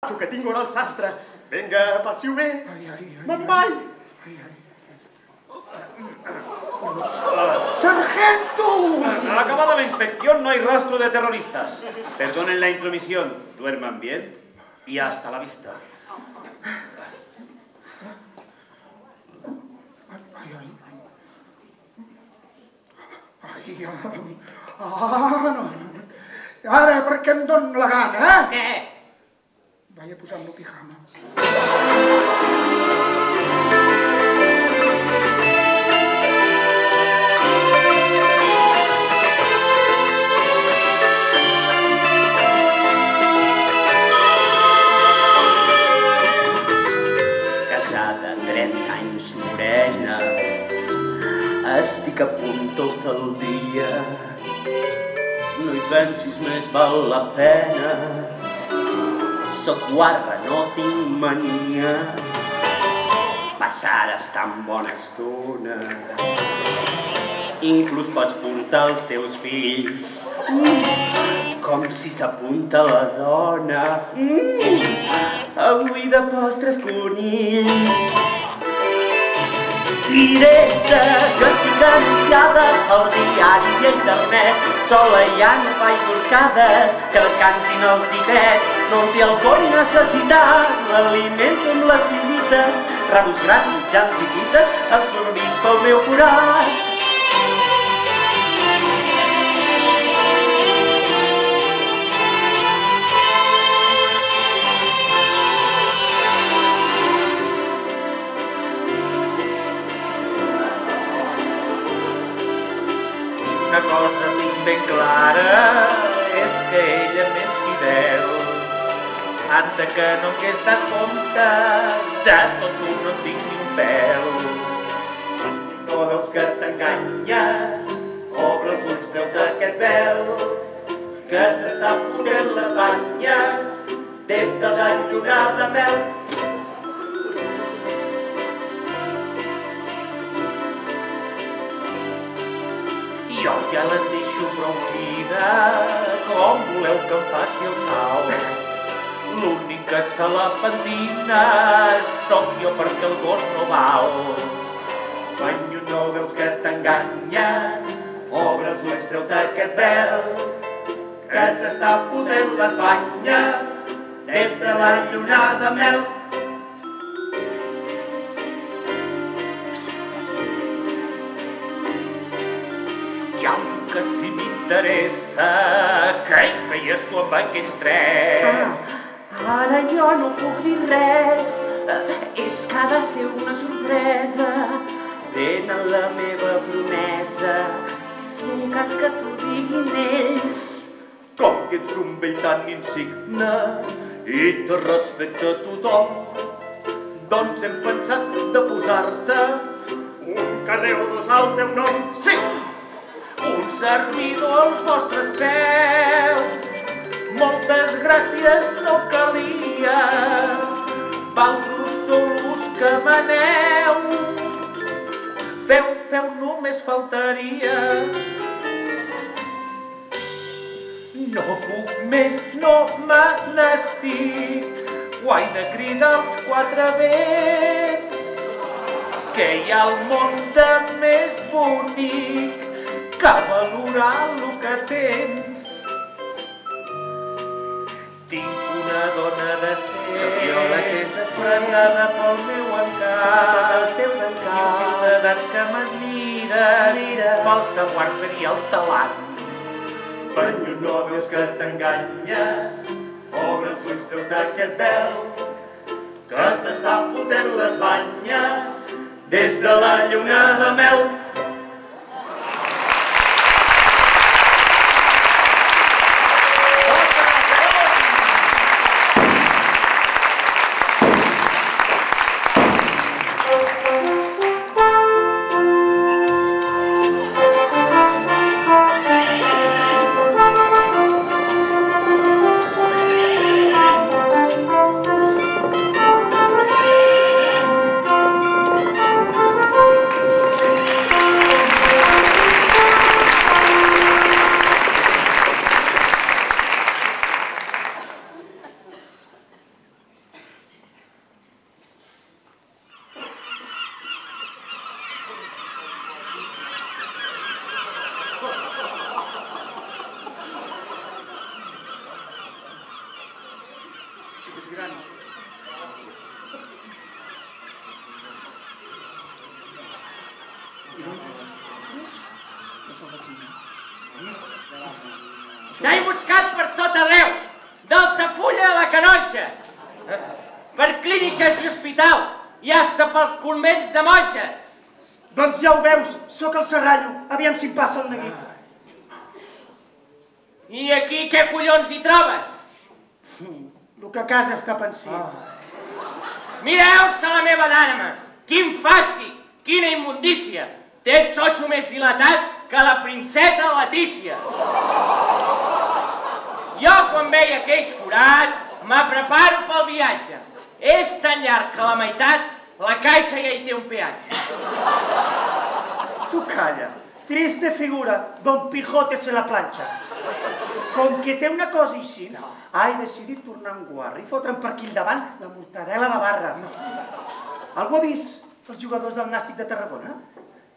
que tinc hora al sastre. Vinga, passi-ho bé. Me'n vaig. ¡Sargento! Acabada la inspección, no hay rastro de terroristas. Perdonen la intromisión. Duerman bien y hasta la vista. No. Ara, per què em dóna la gana, eh? Què? Vaig a posar-me el pijama. Casada, 30 anys, morena, estic a punt tot el dia. No hi pensis, més val la pena. Soc guarra, no tinc manies. Passaràs tan bona estona. Inclús pots puntar els teus fills, com si s'apunta la dona. Avui de postres conill. I des que estic anunciada als diaris i a internet, sola ja no faig porcades, que descansin els ditets. No en té el coll necessitat, l'alimento amb les visites, rabos grans, mitjans i tites, absorbits pel meu forat. Una cosa tinc ben clara, és que ella m'és fidel. Anda que no m'hagués dat compte, de tot un no en tinc ni un pèl. No veus que t'enganyes? Obre els ulls, treu-te aquest vel, que t'està fotent les banyes des de la lluna de mel. Jo ja la deixo prou fina, com voleu que em faci el salt. L'únic que se la pentina sóc jo perquè el gos no val. Banyo, no veus que t'enganyes? Obre els ulls, treu-te aquest vel, que t'està fotent les banyes des de la lluna de mel. Hi ha un que si m'interessa, què hi feies tu amb aquells tres? Ara jo no puc dir res, és que ha de ser una sorpresa. Tenen la meva promesa, si en cas que t'ho diguin ells. Com que ets un vell tan insigne i te respecta tothom, doncs hem pensat de posar-te un carrer o dos al teu nom. Sí! Un servidor als vostres peus, moltes gràcies no calia, valtros sou los que maneu, feu només faltaria. No puc més, no me n'estic, guai de cridar els quatre vents, que hi ha al món de més bonic que valorar el que tens. Tinc una dona decent, Sóc jo la que és decent, prendada pel meu encant, Són tots els teus encants, i uns ciutadans que m'admiren pel seu art i el talant. Banyo, no veus que t'enganyes? Obre els ulls, treu-te aquest vel, que t'està fotent les banyes des de la lluna de mel. És gran. I doncs, no se'l va cridar. T'he buscat per tot arreu, d'Altafulla a la Canonja, per clíniques i hospitals i hasta per convents de monges. Doncs ja ho veus, sóc el Serrallo, aviam si em passa el neguit. I aquí què collons hi trobes? El que a casa està pensant. Mireu-se la meva dama, quin fàstic, quina immundícia. Té el xotxo més dilatat que la princesa Letícia. Jo, quan veia aquell forat, me preparo pel viatge. És tan llarg que a la meitat la caixa ja hi té un peatge. Tu calla, triste figura, Don Quijote se la planxa. Com que té una cosa així, he decidit tornar en guarra i fotre'm per aquí al davant la mortadela de barra. Algú ha vist els jugadors del Nàstic de Tarragona?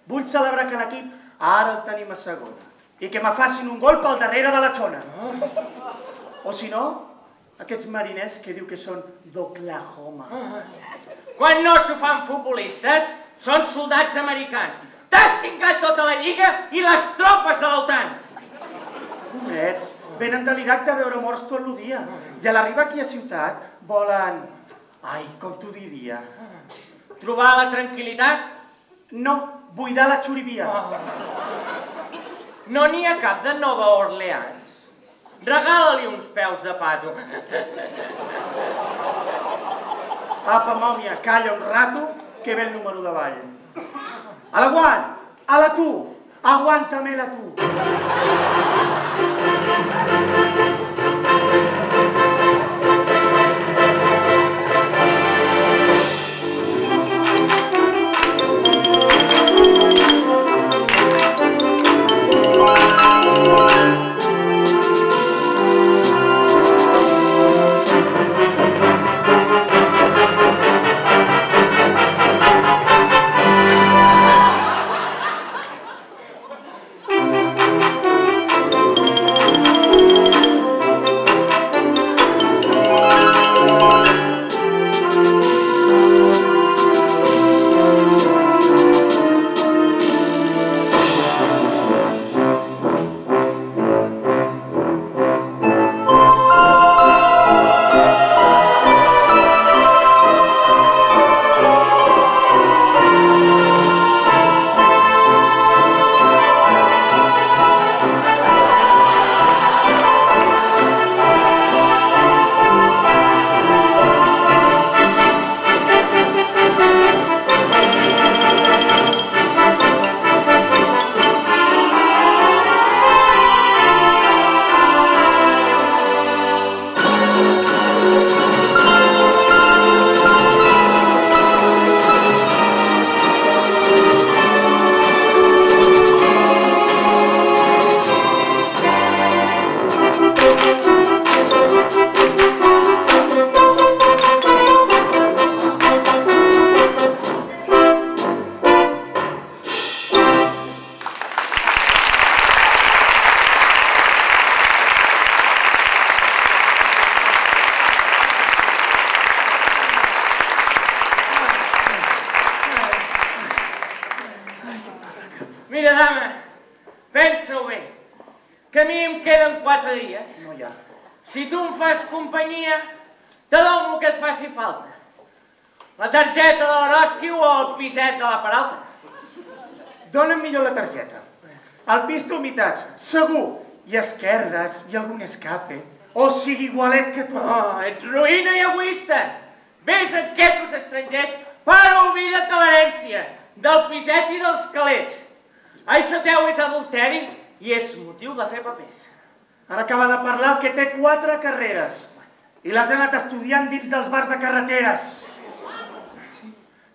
Vull celebrar que l'equip ara el tenim a segona i que me facin un gol pel darrere de la xona. O si no, aquests mariners que diu que són d'Oklahoma. Quan no s'ho fan futbolistes, són soldats americans. T'has xingat tota la lliga i les tropes de l'OTAN. Pobrets, venen de l'Iraq de veure morts tot el dia. I a l'arribar aquí a ciutat volen... Ai, com t'ho diria? Trobar la tranquil·litat? No, buidar la xurivia. No n'hi ha cap de Nova Orleans. Regala-li uns peus de pato. Apa, mòmia, calla un rato, que ve el número de ball. A l'aguant, a la tu, aguanta-me-la tu. Mira, dama, pensa-ho bé, que a mi em queden 4 dies. No hi ha. Si tu em fas companyia, te dono el que et faci falta. La targeta de l'Eroski o el piset de la Peralta. Dóna'm millor la targeta. El pis té humitats, segur, i esquerdes i algun escape. O sigui igualet que tu. Oh, ets ruïna i egoista. Ves a aquests estrangers per oblida't de l'herència, del piset i dels calés. Això teu és adulteri i és motiu de fer papers. Ara acaba de parlar el que té 4 carreres i les ha anat estudiant dins dels bars de carreteres.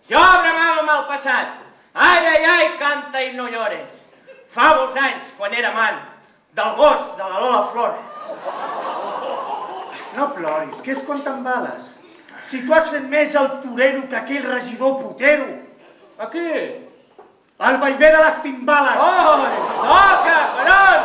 Jo bramava amb el passat. Ai, ai, ai, canta i no llores. Fa molts anys, quan era amant, del gos de la Lola Flores. No ploris, que és quan t'embales. Si tu has fet més el torero que aquell regidor putero. A qui? El vallvé de les timbales. Oh, toca, Perón!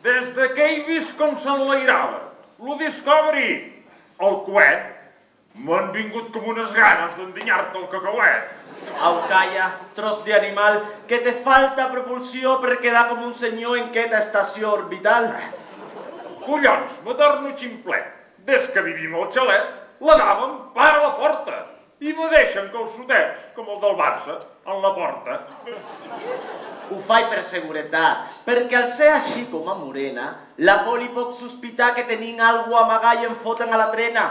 Des de que he vist com s'enlairava lo Discovery, el coet, m'han vingut com unes ganes d'endinyar-te el cacauet. Au, calla, tros de animal, que te falta propulsió per quedar com un senyor en queta estació orbital. Collons, me torno ximplet. Des que vivim al xalet, la dama em para a la porta i me deixen calçotets, com el del Barça, en la porta. Ho faig per seguretat, perquè al ser així com a morena, la poli pot sospitar que tenim algú amagat i em foten a la trena.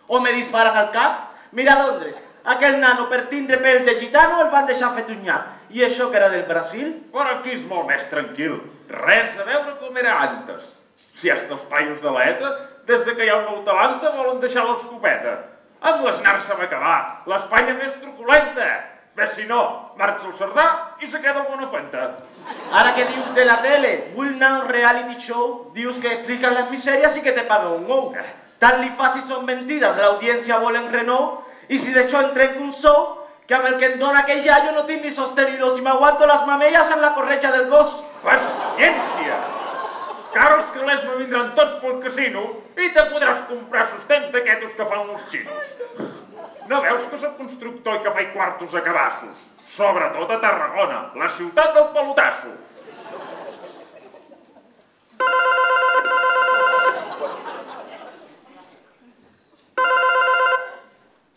O me disparen al cap. Mira a Londres, aquell nano per tindre pèl de gitano el van deixar fet un nyap. I això que era del Brasil? Però aquí és molt més tranquil. Res a veure com era antes. Si hasta els paios de l'ETA, des que hi ha un nou talanta, volen deixar l'escopeta. Amb les nars a acabar, l'Espanya més truculenta. Bé, si no, marxa el Cerdà i se queda el Buenafuente. Ara que dius de la tele, vull anar a un reality show, dius que expliques les misèries i que te paga un ou. Tant li fa si són mentides, l'audiència vol en renou, i si d'això en trenco un sou, que amb el que em dona aquell iaio no tinc ni sostenidos i m'aguanto les mamelles en la corretja del gos. Paciència! Que ara els calés me vindran tots pel casino i te podràs comprar sostens d'aquests que fan els xinos. No veus que soc constructor i que faig quartos a cabassos? Sobretot a Tarragona, la ciutat del pelotasso.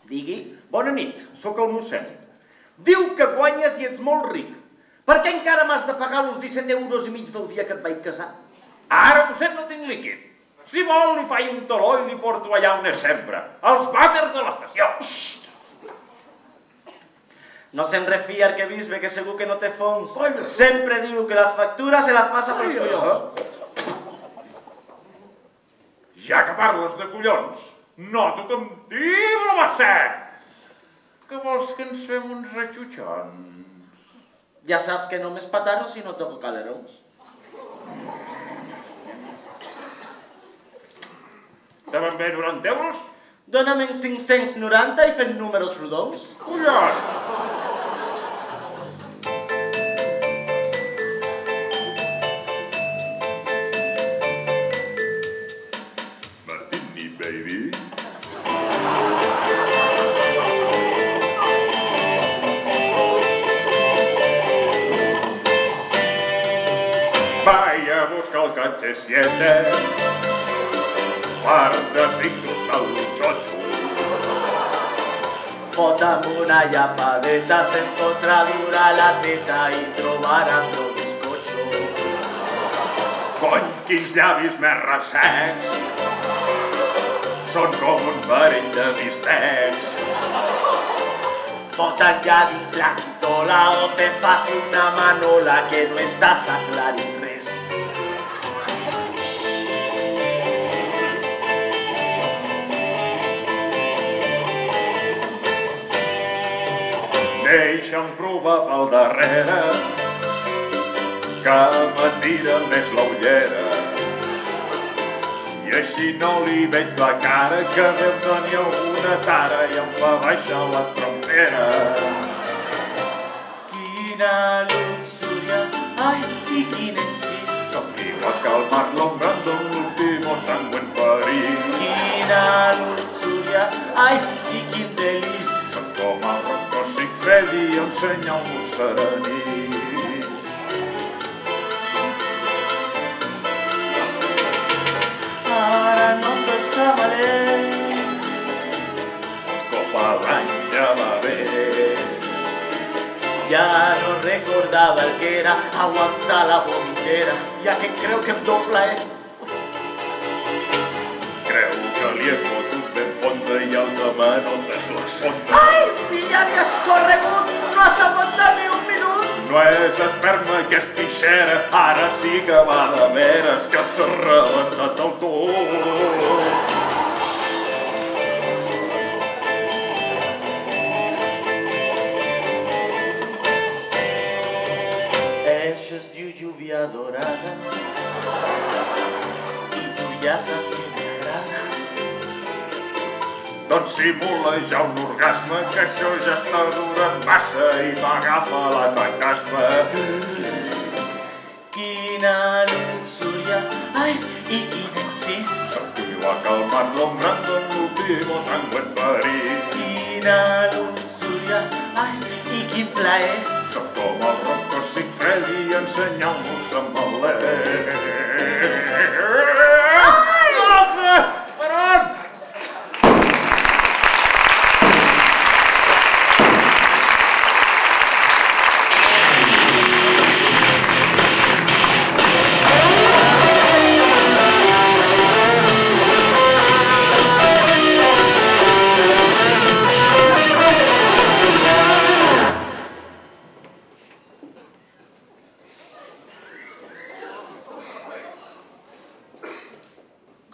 Digui, bona nit, sóc el mossèn. Diu que guanyes i ets molt ric. Per què encara m'has de pagar els 17,5 € del dia que et vaig casar? Ara, mossèn, no tinc líquid. Si vol, li faig un taló i li porto allà on és sempre. Els vàters de l'estació. No se'n refia arquebisbe, que segur que no té fons. Sempre diu que les factures se les passa pels collons. Ja que parles de collons, noto que em tibla massa. Que vols que ens fem uns ratxutxons? Ja saps que no m'espatarro si no toco calerons. Te van bé 90 euros? Dóna'm en 590 i fent números rodons. Collons! Martini, baby. Vaya a buscar el coche 7. Guardecitos del chocho. Fota'm una llapadeta, se'n fotrà dura la teta i trobaràs lo bizcocho. Cony, quins llavis més ressecs. Són com un parell de bistecs. Fota'n ja dins la quitola o te faci una manola que no estàs aclarint res. Deixa'm provar pel darrere, que me tira més la ullera. I així no li veig la cara, que deu tenir alguna tara i em fa baixar la trompera. Quina luxúria, ai, i quin encís. Somriu a calmar Marlon Brando, l'último tango en París. Quina luxúria, ai, i quin delir. Són com el Rocco Sigfredi, ensenya-ho serení. Ara no em deixa valer. Copa l'any ja va bé. Ja no recordava el que era aguantar la bombillera, ja que creu que em dobla, Creu que li he fotut ben fonda i el demà no t'és la sonda. Ai, si ja t'has corregut, no has aguantat ni un minut. No he és esperma i que és pixera, ara sí que va de veres que s'ha rebentat el tot. Això es diu lluvia dorada i tu ja saps que m'agrada. Doncs simula ja un orgasme, que això ja està durant massa i m'agafa la tancasma. Quina luxúria, ai, i quin encís. Sentiu va calmant l'ombra en l'último tango en París. Quina luxúria, ai, i quin plaer. Soc com el Rocco Sigfredi ensenyant-nos a maler. Per on?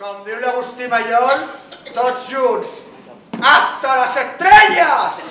Com diu l'Agustí Mallol, tots junts. Hasta las estrellas!